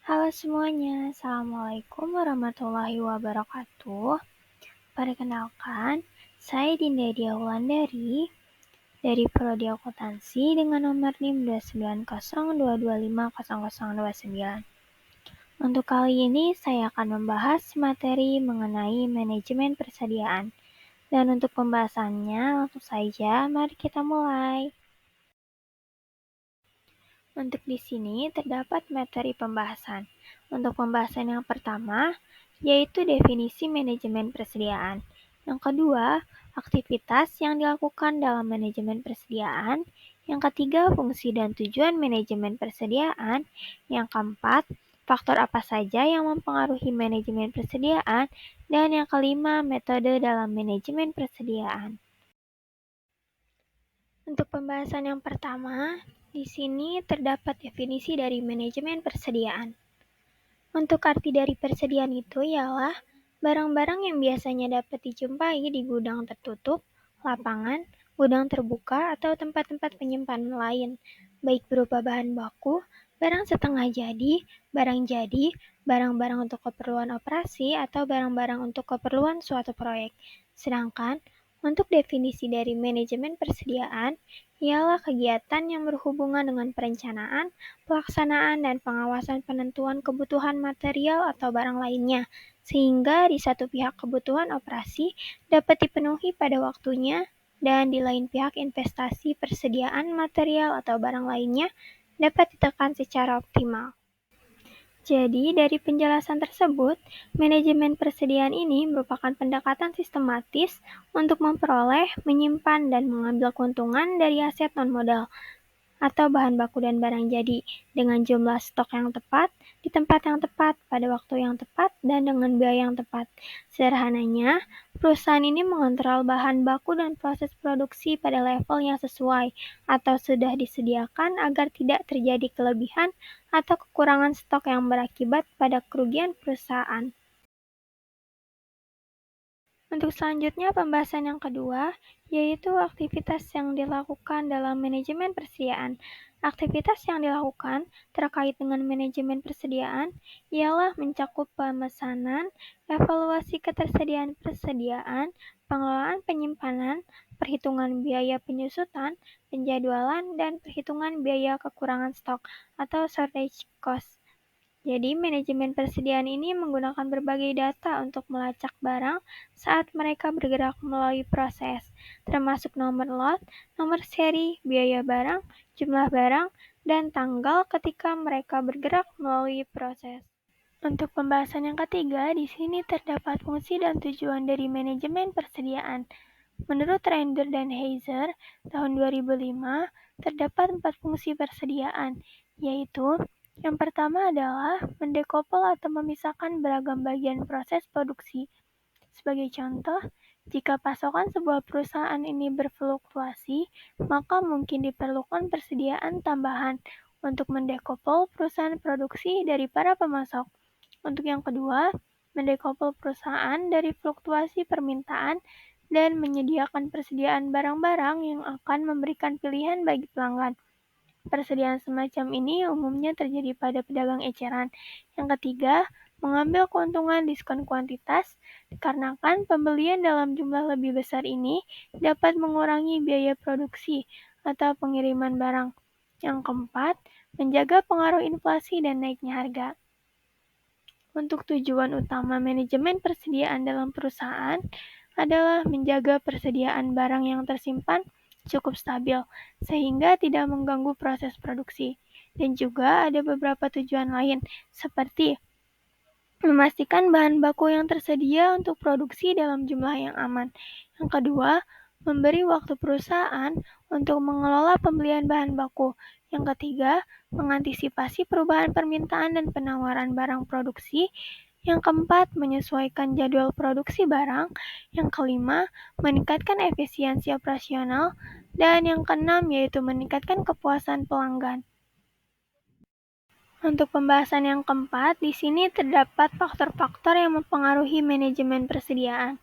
Halo semuanya, Assalamualaikum warahmatullahi wabarakatuh. Perkenalkan, saya Dinda Dia Wulandari dari Prodi Akuntansi dengan nomor NIM 29022500029. Untuk kali ini saya akan membahas materi mengenai manajemen persediaan. Dan untuk pembahasannya langsung saja, mari kita mulai. Untuk di sini terdapat materi pembahasan. Untuk pembahasan yang pertama, yaitu definisi manajemen persediaan. Yang kedua, aktivitas yang dilakukan dalam manajemen persediaan. Yang ketiga, fungsi dan tujuan manajemen persediaan. Yang keempat, faktor apa saja yang mempengaruhi manajemen persediaan. Dan yang kelima, metode dalam manajemen persediaan. Untuk pembahasan yang pertama, di sini terdapat definisi dari manajemen persediaan. Untuk arti dari persediaan itu ialah barang-barang yang biasanya dapat dijumpai di gudang tertutup, lapangan, gudang terbuka, atau tempat-tempat penyimpanan lain, baik berupa bahan baku, barang setengah jadi, barang-barang untuk keperluan operasi, atau barang-barang untuk keperluan suatu proyek. Sedangkan untuk definisi dari manajemen persediaan, ialah kegiatan yang berhubungan dengan perencanaan, pelaksanaan, dan pengawasan penentuan kebutuhan material atau barang lainnya, sehingga di satu pihak kebutuhan operasi dapat dipenuhi pada waktunya, dan di lain pihak investasi persediaan material atau barang lainnya dapat ditekan secara optimal. Jadi, dari penjelasan tersebut, manajemen persediaan ini merupakan pendekatan sistematis untuk memperoleh, menyimpan, dan mengambil keuntungan dari aset non-modal atau bahan baku dan barang jadi dengan jumlah stok yang tepat, di tempat yang tepat, pada waktu yang tepat, dan dengan biaya yang tepat. Sederhananya, perusahaan ini mengontrol bahan baku dan proses produksi pada level yang sesuai atau sudah disediakan agar tidak terjadi kelebihan atau kekurangan stok yang berakibat pada kerugian perusahaan. Untuk selanjutnya pembahasan yang kedua, yaitu aktivitas yang dilakukan dalam manajemen persediaan. Aktivitas yang dilakukan terkait dengan manajemen persediaan ialah mencakup pemesanan, evaluasi ketersediaan persediaan, pengelolaan penyimpanan, perhitungan biaya penyusutan, penjadwalan, dan perhitungan biaya kekurangan stok atau shortage cost. Jadi, manajemen persediaan ini menggunakan berbagai data untuk melacak barang saat mereka bergerak melalui proses, termasuk nomor lot, nomor seri, biaya barang, jumlah barang, dan tanggal ketika mereka bergerak melalui proses. Untuk pembahasan yang ketiga, di sini terdapat fungsi dan tujuan dari manajemen persediaan. Menurut Render dan Heiser, tahun 2005, terdapat 4 fungsi persediaan, yaitu yang pertama adalah mendekouple atau memisahkan beragam bagian proses produksi. Sebagai contoh, jika pasokan sebuah perusahaan ini berfluktuasi, maka mungkin diperlukan persediaan tambahan untuk mendekouple perusahaan produksi dari para pemasok. Untuk yang kedua, mendekouple perusahaan dari fluktuasi permintaan dan menyediakan persediaan barang-barang yang akan memberikan pilihan bagi pelanggan. Persediaan semacam ini umumnya terjadi pada pedagang eceran. Yang ketiga, mengambil keuntungan diskon kuantitas, dikarenakan pembelian dalam jumlah lebih besar ini dapat mengurangi biaya produksi atau pengiriman barang. Yang keempat, menjaga pengaruh inflasi dan naiknya harga. Untuk tujuan utama manajemen persediaan dalam perusahaan adalah menjaga persediaan barang yang tersimpan cukup stabil, sehingga tidak mengganggu proses produksi. Dan juga ada beberapa tujuan lain, seperti memastikan bahan baku yang tersedia untuk produksi dalam jumlah yang aman. Yang kedua, memberi waktu perusahaan untuk mengelola pembelian bahan baku. Yang ketiga, mengantisipasi perubahan permintaan dan penawaran barang produksi. Yang keempat, menyesuaikan jadwal produksi barang. Yang kelima, meningkatkan efisiensi operasional. Dan yang keenam, yaitu meningkatkan kepuasan pelanggan. Untuk pembahasan yang keempat, di sini terdapat faktor-faktor yang mempengaruhi manajemen persediaan.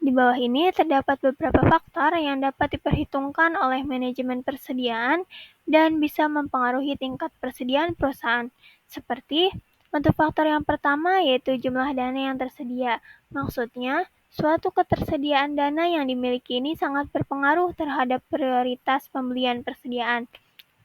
Di bawah ini terdapat beberapa faktor yang dapat diperhitungkan oleh manajemen persediaan dan bisa mempengaruhi tingkat persediaan perusahaan, seperti Untuk faktor yang pertama yaitu jumlah dana yang tersedia. Maksudnya, suatu ketersediaan dana yang dimiliki ini sangat berpengaruh terhadap prioritas pembelian persediaan.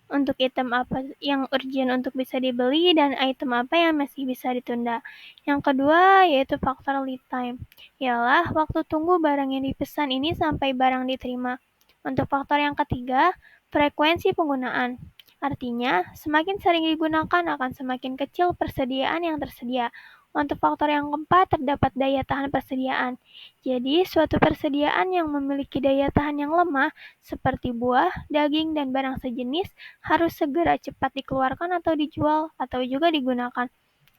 Untuk item apa yang urgent untuk bisa dibeli dan item apa yang masih bisa ditunda. Yang kedua yaitu faktor lead time, ialah waktu tunggu barang yang dipesan ini sampai barang diterima. Untuk faktor yang ketiga, frekuensi penggunaan. Artinya, semakin sering digunakan akan semakin kecil persediaan yang tersedia. Untuk faktor yang keempat, terdapat daya tahan persediaan. Jadi, suatu persediaan yang memiliki daya tahan yang lemah, seperti buah, daging, dan barang sejenis, harus segera cepat dikeluarkan atau dijual, atau juga digunakan.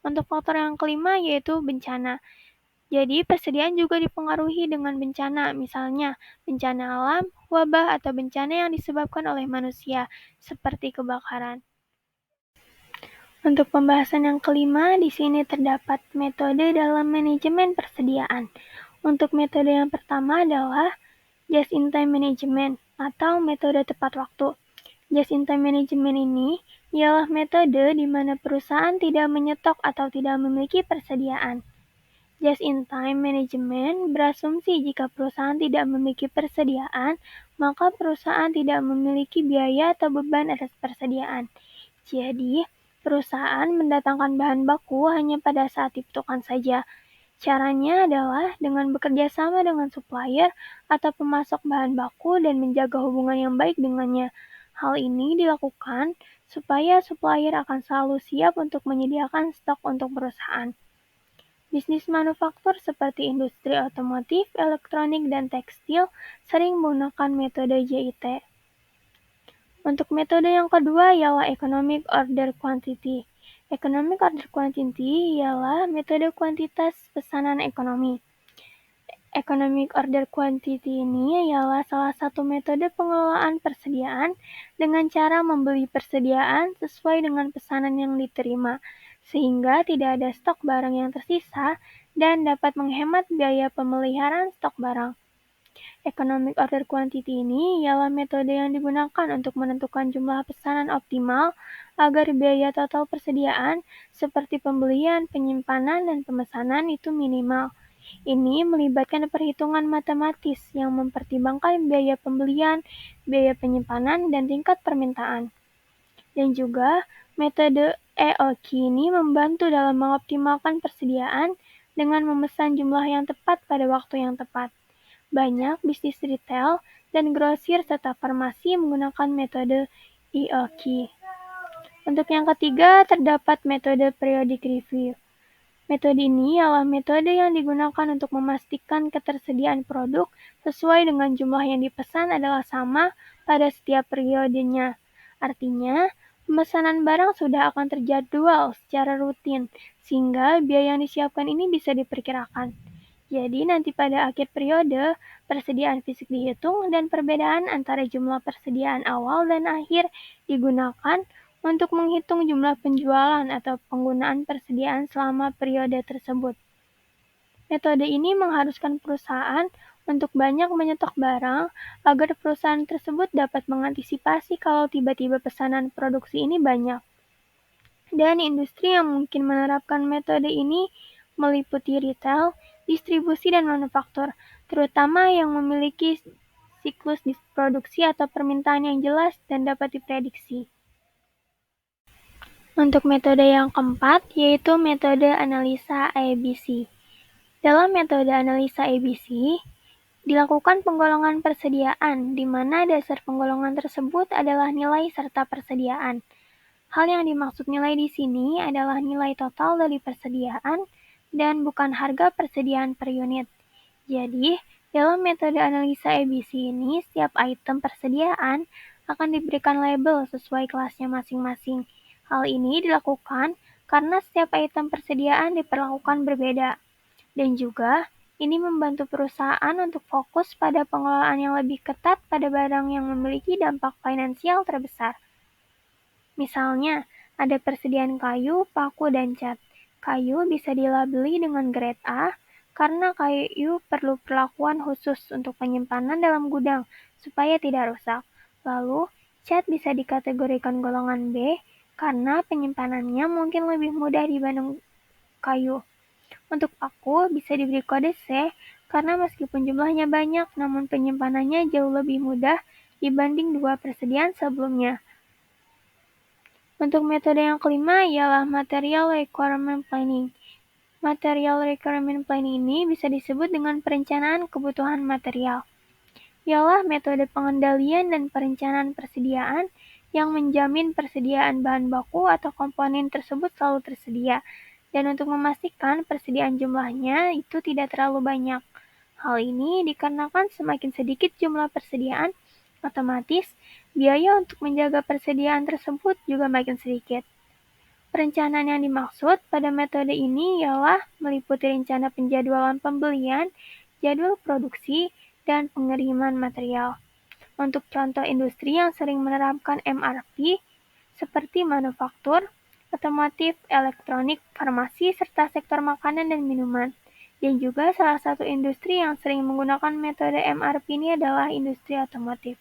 Untuk faktor yang kelima yaitu bencana. Jadi, persediaan juga dipengaruhi dengan bencana, misalnya bencana alam, wabah, atau bencana yang disebabkan oleh manusia, seperti kebakaran. Untuk pembahasan yang kelima, di sini terdapat metode dalam manajemen persediaan. Untuk metode yang pertama adalah just-in-time management atau metode tepat waktu. Just-in-time management ini ialah metode di mana perusahaan tidak menyetok atau tidak memiliki persediaan. Just-in-time management berasumsi jika perusahaan tidak memiliki persediaan, maka perusahaan tidak memiliki biaya atau beban atas persediaan. Jadi, perusahaan mendatangkan bahan baku hanya pada saat dibutuhkan saja. Caranya adalah dengan bekerja sama dengan supplier atau pemasok bahan baku dan menjaga hubungan yang baik dengannya. Hal ini dilakukan supaya supplier akan selalu siap untuk menyediakan stok untuk perusahaan. Bisnis manufaktur seperti industri otomotif, elektronik, dan tekstil sering menggunakan metode JIT. Untuk metode yang kedua ialah Economic Order Quantity. Economic Order Quantity ialah metode kuantitas pesanan ekonomi. Economic Order Quantity ini ialah salah satu metode pengelolaan persediaan dengan cara membeli persediaan sesuai dengan pesanan yang diterima, sehingga tidak ada stok barang yang tersisa dan dapat menghemat biaya pemeliharaan stok barang. Economic Order Quantity ini ialah metode yang digunakan untuk menentukan jumlah pesanan optimal agar biaya total persediaan seperti pembelian, penyimpanan, dan pemesanan itu minimal. Ini melibatkan perhitungan matematis yang mempertimbangkan biaya pembelian, biaya penyimpanan, dan tingkat permintaan. Dan juga, metode EOQ ini membantu dalam mengoptimalkan persediaan dengan memesan jumlah yang tepat pada waktu yang tepat. Banyak bisnis retail dan grosir serta farmasi menggunakan metode EOQ. Untuk yang ketiga, terdapat metode periodic review. Metode ini ialah metode yang digunakan untuk memastikan ketersediaan produk sesuai dengan jumlah yang dipesan adalah sama pada setiap periodenya. Artinya, pemesanan barang sudah akan terjadwal secara rutin, sehingga biaya yang disiapkan ini bisa diperkirakan. Jadi nanti pada akhir periode, persediaan fisik dihitung dan perbedaan antara jumlah persediaan awal dan akhir digunakan untuk menghitung jumlah penjualan atau penggunaan persediaan selama periode tersebut. Metode ini mengharuskan perusahaan untuk banyak menyetok barang agar perusahaan tersebut dapat mengantisipasi kalau tiba-tiba pesanan produksi ini banyak. Dan industri yang mungkin menerapkan metode ini meliputi retail, distribusi, dan manufaktur, terutama yang memiliki siklus produksi atau permintaan yang jelas dan dapat diprediksi. Untuk metode yang keempat, yaitu metode analisa ABC. Dalam metode analisa ABC, dilakukan penggolongan persediaan, di mana dasar penggolongan tersebut adalah nilai serta persediaan. Hal yang dimaksud nilai di sini adalah nilai total dari persediaan dan bukan harga persediaan per unit. Jadi, dalam metode analisa ABC ini, setiap item persediaan akan diberikan label sesuai kelasnya masing-masing. Hal ini dilakukan karena setiap item persediaan diperlakukan berbeda. Dan juga, ini membantu perusahaan untuk fokus pada pengelolaan yang lebih ketat pada barang yang memiliki dampak finansial terbesar. Misalnya, ada persediaan kayu, paku, dan cat. Kayu bisa dilabeli dengan grade A karena kayu perlu perlakuan khusus untuk penyimpanan dalam gudang supaya tidak rusak. Lalu, cat bisa dikategorikan golongan B karena penyimpanannya mungkin lebih mudah kayu. Untuk paku bisa diberi kode C karena meskipun jumlahnya banyak namun penyimpanannya jauh lebih mudah dibanding dua persediaan sebelumnya. Untuk metode yang kelima ialah Material Requirement Planning. Material Requirement Planning ini bisa disebut dengan perencanaan kebutuhan material. Ialah metode pengendalian dan perencanaan persediaan yang menjamin persediaan bahan baku atau komponen tersebut selalu tersedia, dan untuk memastikan persediaan jumlahnya itu tidak terlalu banyak. Hal ini dikarenakan semakin sedikit jumlah persediaan, otomatis biaya untuk menjaga persediaan tersebut juga makin sedikit. Perencanaan yang dimaksud pada metode ini ialah meliputi rencana penjadwalan pembelian, jadwal produksi, dan pengiriman material. Untuk contoh industri yang sering menerapkan MRP, seperti manufaktur, otomotif, elektronik, farmasi, serta sektor makanan dan minuman. Dan juga salah satu industri yang sering menggunakan metode MRP ini adalah industri otomotif.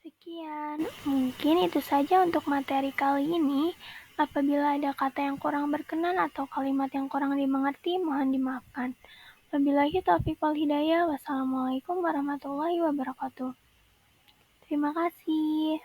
Sekian, mungkin itu saja untuk materi kali ini. Apabila ada kata yang kurang berkenan atau kalimat yang kurang dimengerti, mohon dimaafkan. Wabillahi taufiq wal hidayah. Wassalamualaikum warahmatullahi wabarakatuh. Terima kasih.